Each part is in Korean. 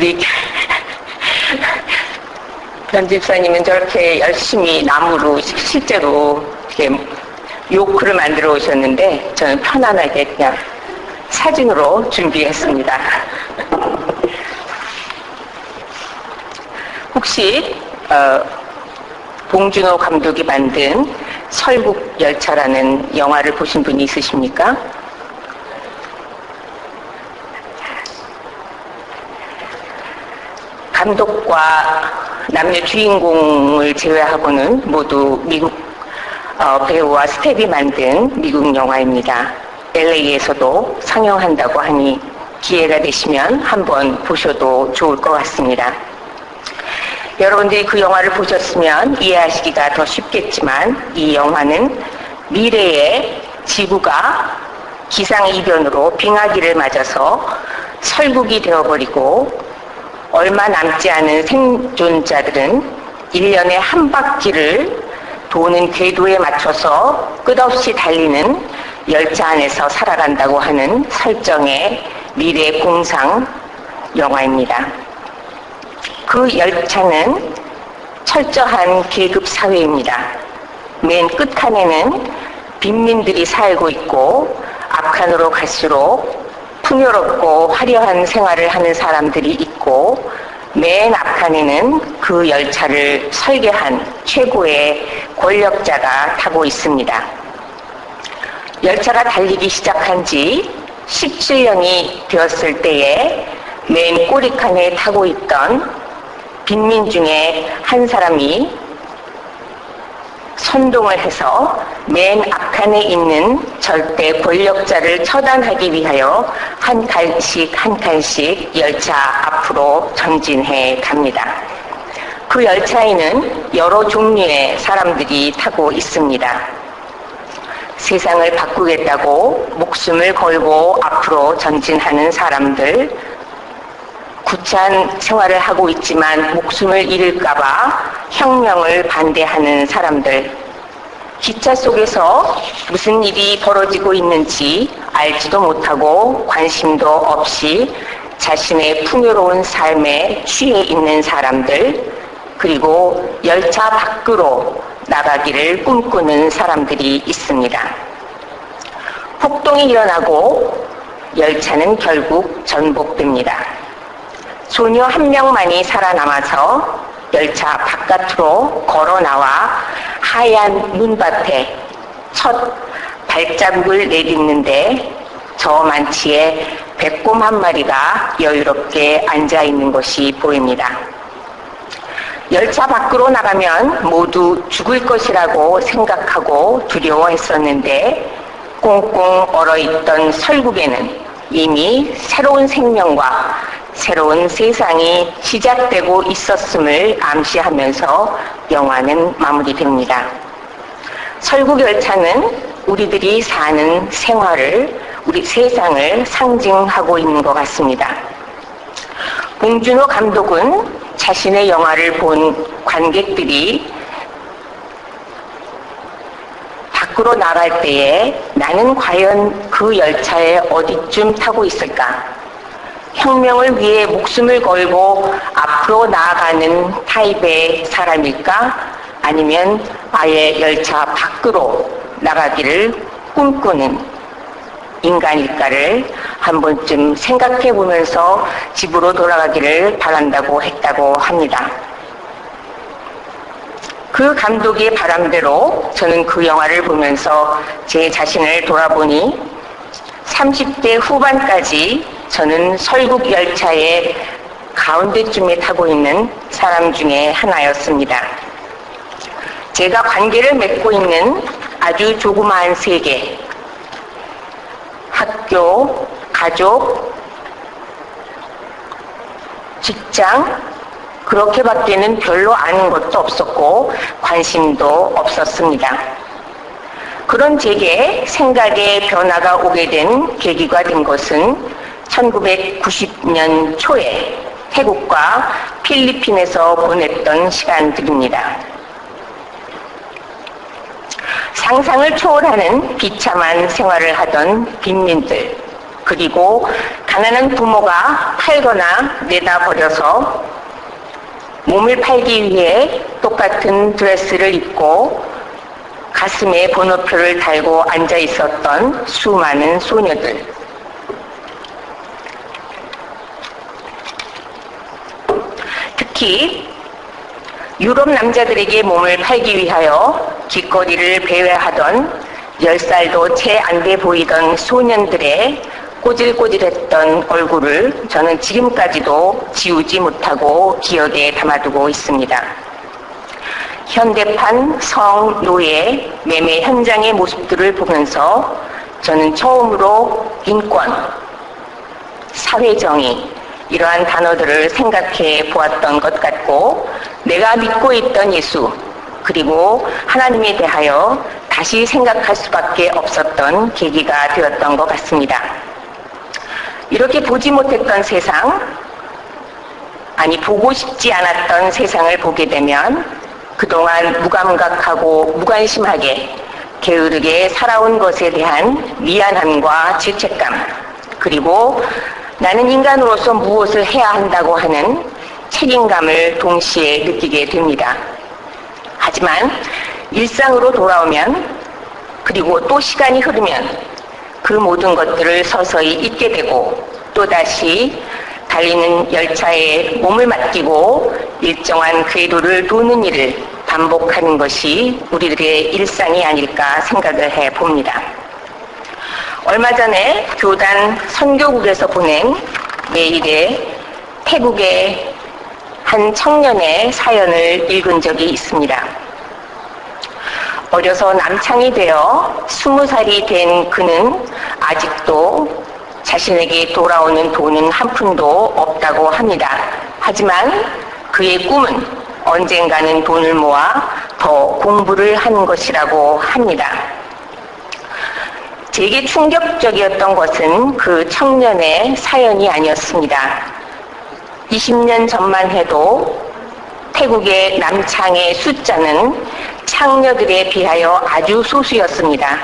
우리 편집사님은 저렇게 열심히 나무로 실제로 이렇게 요크를 만들어 오셨는데 저는 편안하게 그냥 사진으로 준비했습니다. 혹시 봉준호 감독이 만든 설국열차라는 영화를 보신 분이 있으십니까? 감독과 남녀 주인공을 제외하고는 모두 미국 배우와 스텝이 만든 미국 영화입니다. LA에서도 상영한다고 하니 기회가 되시면 한번 보셔도 좋을 것 같습니다. 여러분들이 그 영화를 보셨으면 이해하시기가 더 쉽겠지만 이 영화는 미래의 지구가 기상이변으로 빙하기를 맞아서 설국이 되어버리고 얼마 남지 않은 생존자들은 1년에 한 바퀴를 도는 궤도에 맞춰서 끝없이 달리는 열차 안에서 살아간다고 하는 설정의 미래 공상 영화입니다. 그 열차는 철저한 계급 사회입니다. 맨 끝칸에는 빈민들이 살고 있고 앞칸으로 갈수록 풍요롭고 화려한 생활을 하는 사람들이 있고 맨 앞칸에는 그 열차를 설계한 최고의 권력자가 타고 있습니다. 열차가 달리기 시작한 지 17년이 되었을 때에 맨 꼬리칸에 타고 있던 빈민 중에 한 사람이 선동을 해서 맨 앞칸에 있는 절대 권력자를 처단하기 위하여 한 칸씩 한 칸씩 열차 앞으로 전진해 갑니다. 그 열차에는 여러 종류의 사람들이 타고 있습니다. 세상을 바꾸겠다고 목숨을 걸고 앞으로 전진하는 사람들, 구차한 생활을 하고 있지만 목숨을 잃을까봐 혁명을 반대하는 사람들, 기차 속에서 무슨 일이 벌어지고 있는지 알지도 못하고 관심도 없이 자신의 풍요로운 삶에 취해 있는 사람들, 그리고 열차 밖으로 나가기를 꿈꾸는 사람들이 있습니다. 폭동이 일어나고 열차는 결국 전복됩니다. 소녀 한 명만이 살아남아서 열차 바깥으로 걸어 나와 하얀 눈밭에 첫 발자국을 내딛는데 저만치에 백곰 한 마리가 여유롭게 앉아 있는 것이 보입니다. 열차 밖으로 나가면 모두 죽을 것이라고 생각하고 두려워했었는데 꽁꽁 얼어있던 설국에는 이미 새로운 생명과 새로운 세상이 시작되고 있었음을 암시하면서 영화는 마무리됩니다. 설국열차는 우리들이 사는 생활을, 우리 세상을 상징하고 있는 것 같습니다. 봉준호 감독은 자신의 영화를 본 관객들이 밖으로 나갈 때에 나는 과연 그 열차에 어디쯤 타고 있을까? 혁명을 위해 목숨을 걸고 앞으로 나아가는 타입의 사람일까? 아니면 아예 열차 밖으로 나가기를 꿈꾸는 인간일까를 한 번쯤 생각해 보면서 집으로 돌아가기를 바란다고 했다고 합니다. 그 감독의 바람대로 저는 그 영화를 보면서 제 자신을 돌아보니 30대 후반까지 저는 설국열차의 가운데쯤에 타고 있는 사람 중에 하나였습니다. 제가 관계를 맺고 있는 아주 조그마한 세계, 학교, 가족, 직장, 그렇게밖에는 별로 아는 것도 없었고 관심도 없었습니다. 그런 제게 생각의 변화가 오게 된 계기가 된 것은 1990년 초에 태국과 필리핀에서 보냈던 시간들입니다. 상상을 초월하는 비참한 생활을 하던 빈민들, 그리고 가난한 부모가 팔거나 내다 버려서 몸을 팔기 위해 똑같은 드레스를 입고 가슴에 번호표를 달고 앉아 있었던 수많은 소녀들. 특히 유럽 남자들에게 몸을 팔기 위하여 길거리를 배회하던 10살도 채 안 돼 보이던 소년들의 꼬질꼬질했던 얼굴을 저는 지금까지도 지우지 못하고 기억에 담아두고 있습니다. 현대판 성노예 매매 현장의 모습들을 보면서 저는 처음으로 인권, 사회정의 이러한 단어들을 생각해 보았던 것 같고, 내가 믿고 있던 예수 그리고 하나님에 대하여 다시 생각할 수밖에 없었던 계기가 되었던 것 같습니다. 이렇게 보지 못했던 세상, 아니 보고 싶지 않았던 세상을 보게 되면 그동안 무감각하고 무관심하게 게으르게 살아온 것에 대한 미안함과 죄책감, 그리고 나는 인간으로서 무엇을 해야 한다고 하는 책임감을 동시에 느끼게 됩니다. 하지만 일상으로 돌아오면, 그리고 또 시간이 흐르면 그 모든 것들을 서서히 잊게 되고 또다시 달리는 열차에 몸을 맡기고 일정한 궤도를 도는 일을 반복하는 것이 우리들의 일상이 아닐까 생각을 해봅니다. 얼마 전에 교단 선교국에서 보낸 메일에 태국의 한 청년의 사연을 읽은 적이 있습니다. 어려서 남창이 되어 20살이 된 그는 아직도 자신에게 돌아오는 돈은 한 푼도 없다고 합니다. 하지만 그의 꿈은 언젠가는 돈을 모아 더 공부를 하는 것이라고 합니다. 제게 충격적이었던 것은 그 청년의 사연이 아니었습니다. 20년 전만 해도 태국의 남창의 숫자는 창녀들에 비하여 아주 소수였습니다.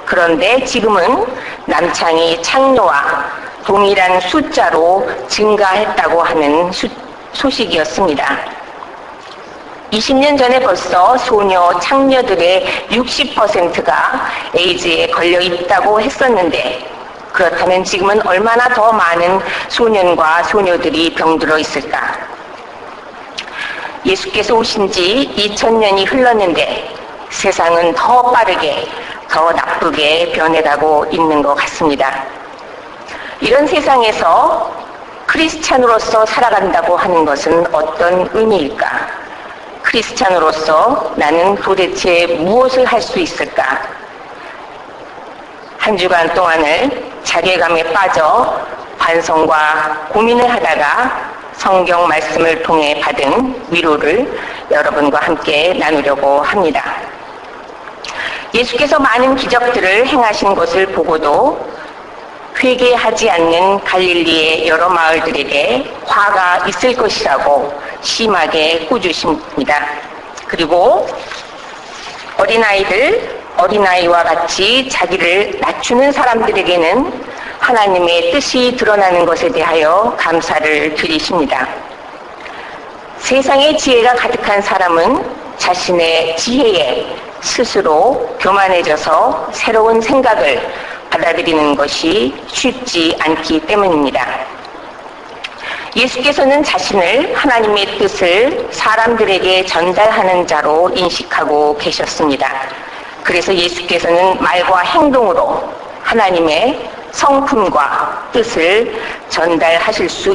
그런데 지금은 남창이 창녀와 동일한 숫자로 증가했다고 하는 소식이었습니다. 20년 전에 벌써 소녀 창녀들의 60%가 에이즈에 걸려 있다고 했었는데, 그렇다면 지금은 얼마나 더 많은 소년과 소녀들이 병들어 있을까? 예수께서 오신 지 2000년이 흘렀는데 세상은 더 빠르게, 더 나쁘게 변해가고 있는 것 같습니다. 이런 세상에서 크리스찬으로서 살아간다고 하는 것은 어떤 의미일까? 크리스찬으로서 나는 도대체 무엇을 할 수 있을까? 한 주간 동안을 자괴감에 빠져 반성과 고민을 하다가 성경 말씀을 통해 받은 위로를 여러분과 함께 나누려고 합니다. 예수께서 많은 기적들을 행하신 것을 보고도 회개하지 않는 갈릴리의 여러 마을들에게 화가 있을 것이라고 심하게 꾸짖습니다. 그리고 어린아이와 같이 자기를 낮추는 사람들에게는 하나님의 뜻이 드러나는 것에 대하여 감사를 드리십니다. 세상의 지혜가 가득한 사람은 자신의 지혜에 스스로 교만해져서 새로운 생각을 받아들이는 것이 쉽지 않기 때문입니다. 예수께서는 자신을 하나님의 뜻을 사람들에게 전달하는 자로 인식하고 계셨습니다. 그래서 예수께서는 말과 행동으로 하나님의 성품과 뜻을 전달하실 수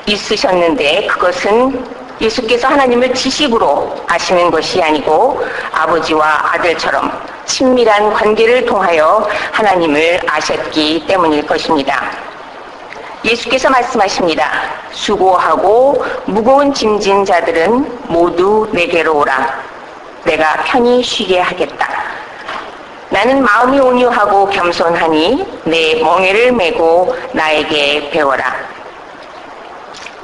있으셨는데, 그것은 예수께서 하나님을 지식으로 아시는 것이 아니고 아버지와 아들처럼 친밀한 관계를 통하여 하나님을 아셨기 때문일 것입니다. 예수께서 말씀하십니다. 수고하고 무거운 짐진 자들은 모두 내게로 오라. 내가 편히 쉬게 하겠다. 나는 마음이 온유하고 겸손하니 내 멍에를 메고 나에게 배워라.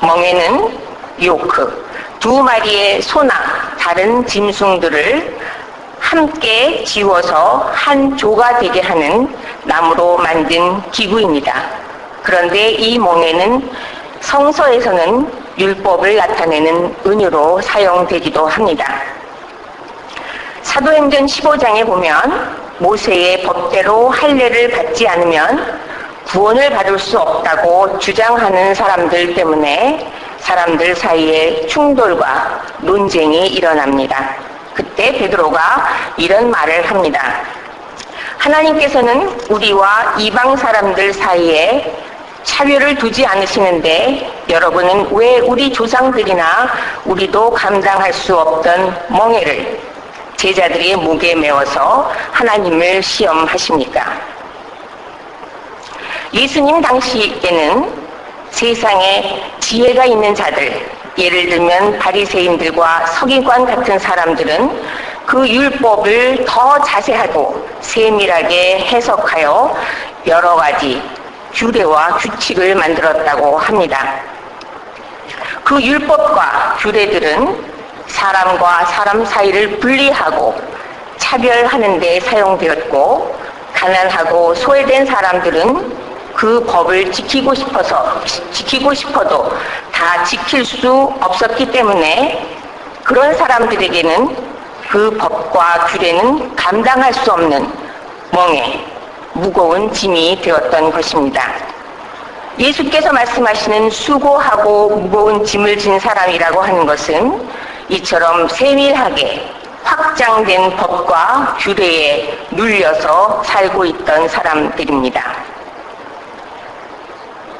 멍에는 요크, 2마리의 소나 다른 짐승들을 함께 지워서 한 조가 되게 하는 나무로 만든 기구입니다. 그런데 이 멍에는 성서에서는 율법을 나타내는 은유로 사용되기도 합니다. 사도행전 15장에 보면 모세의 법대로 할례를 받지 않으면 구원을 받을 수 없다고 주장하는 사람들 때문에 사람들 사이에 충돌과 논쟁이 일어납니다. 그때 베드로가 이런 말을 합니다. 하나님께서는 우리와 이방 사람들 사이에 차별을 두지 않으시는데 여러분은 왜 우리 조상들이나 우리도 감당할 수 없던 멍에를 제자들의 목에 메워서 하나님을 시험하십니까? 예수님 당시에는 세상에 지혜가 있는 자들, 예를 들면 바리새인들과 서기관 같은 사람들은 그 율법을 더 자세하고 세밀하게 해석하여 여러 가지 규례와 규칙을 만들었다고 합니다. 그 율법과 규례들은 사람과 사람 사이를 분리하고 차별하는 데 사용되었고, 가난하고 소외된 사람들은 그 법을 지키고 싶어도 다 지킬 수 없었기 때문에 그런 사람들에게는 그 법과 규례는 감당할 수 없는 멍에 무거운 짐이 되었던 것입니다. 예수께서 말씀하시는 수고하고 무거운 짐을 진 사람이라고 하는 것은 이처럼 세밀하게 확장된 법과 규례에 눌려서 살고 있던 사람들입니다.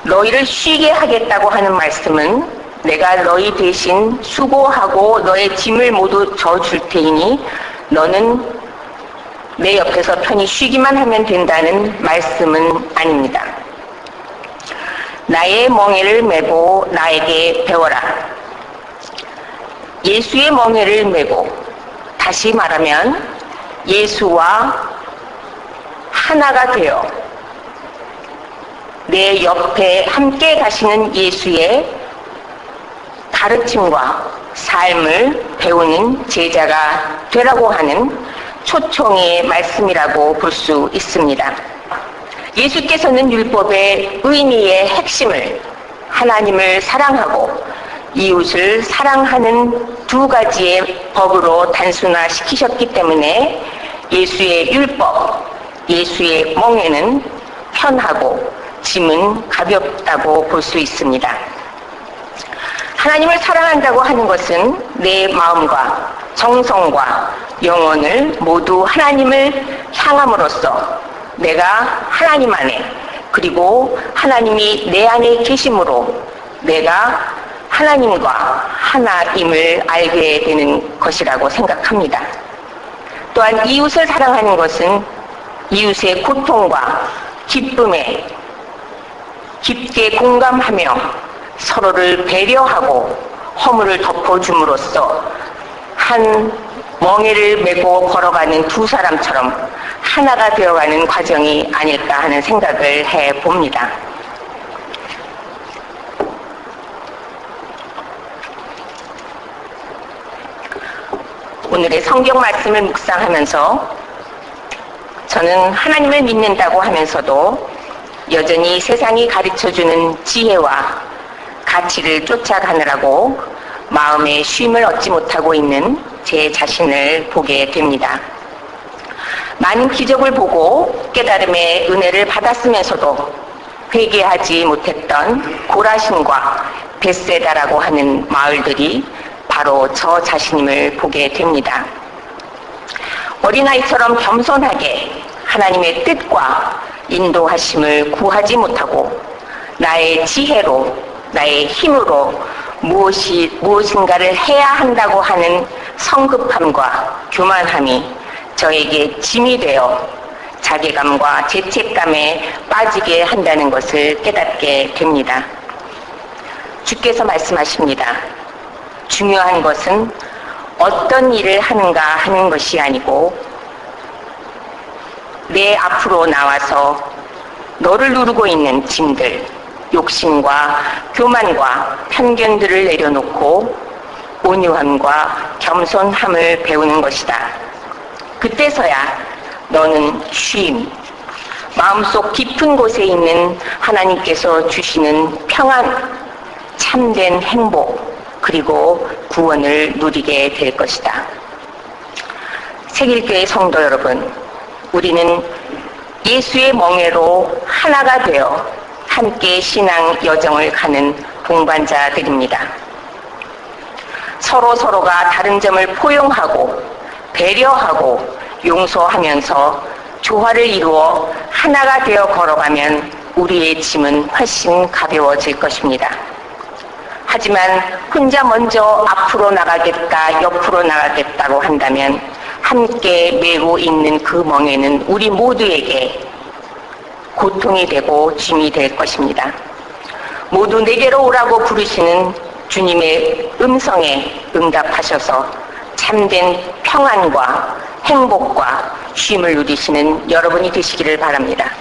너희를 쉬게 하겠다고 하는 말씀은 내가 너희 대신 수고하고 너의 짐을 모두 져줄 테이니 너는 내 옆에서 편히 쉬기만 하면 된다는 말씀은 아닙니다. 나의 멍에를 메고 나에게 배워라. 예수의 멍에를 메고, 다시 말하면 예수와 하나가 되어 내 옆에 함께 가시는 예수의 가르침과 삶을 배우는 제자가 되라고 하는 초청의 말씀이라고 볼 수 있습니다. 예수께서는 율법의 의미의 핵심을 하나님을 사랑하고 이웃을 사랑하는 두 가지의 법으로 단순화시키셨기 때문에 예수의 율법, 예수의 멍에는 편하고 짐은 가볍다고 볼 수 있습니다. 하나님을 사랑한다고 하는 것은 내 마음과 정성과 영혼을 모두 하나님을 향함으로써 내가 하나님 안에, 그리고 하나님이 내 안에 계심으로 내가 하나님과 하나임을 알게 되는 것이라고 생각합니다. 또한 이웃을 사랑하는 것은 이웃의 고통과 기쁨에 깊게 공감하며 서로를 배려하고 허물을 덮어줌으로써 한 멍에를 메고 걸어가는 두 사람처럼 하나가 되어가는 과정이 아닐까 하는 생각을 해봅니다. 오늘의 성경 말씀을 묵상하면서 저는 하나님을 믿는다고 하면서도 여전히 세상이 가르쳐주는 지혜와 가치를 쫓아가느라고 마음의 쉼을 얻지 못하고 있는 제 자신을 보게 됩니다. 많은 기적을 보고 깨달음의 은혜를 받았으면서도 회개하지 못했던 고라신과 벳세다라고 하는 마을들이 바로 저 자신임을 보게 됩니다. 어린아이처럼 겸손하게 하나님의 뜻과 인도하심을 구하지 못하고 나의 지혜로, 나의 힘으로 무엇인가를 해야 한다고 하는 성급함과 교만함이 저에게 짐이 되어 자괴감과 죄책감에 빠지게 한다는 것을 깨닫게 됩니다. 주께서 말씀하십니다. 중요한 것은 어떤 일을 하는가 하는 것이 아니고 내 앞으로 나와서 너를 누르고 있는 짐들, 욕심과 교만과 편견들을 내려놓고 온유함과 겸손함을 배우는 것이다. 그때서야 너는 쉼, 마음속 깊은 곳에 있는 하나님께서 주시는 평안, 참된 행복, 그리고 구원을 누리게 될 것이다. 새길교회 성도 여러분, 우리는 예수의 멍에로 하나가 되어 함께 신앙 여정을 가는 동반자들입니다. 서로가 다른 점을 포용하고 배려하고 용서하면서 조화를 이루어 하나가 되어 걸어가면 우리의 짐은 훨씬 가벼워질 것입니다. 하지만 혼자 먼저 앞으로 나가겠다, 옆으로 나가겠다고 한다면 함께 메고 있는 그 멍에는 우리 모두에게 고통이 되고 짐이 될 것입니다. 모두 내게로 오라고 부르시는 주님의 음성에 응답하셔서 참된 평안과 행복과 쉼을 누리시는 여러분이 되시기를 바랍니다.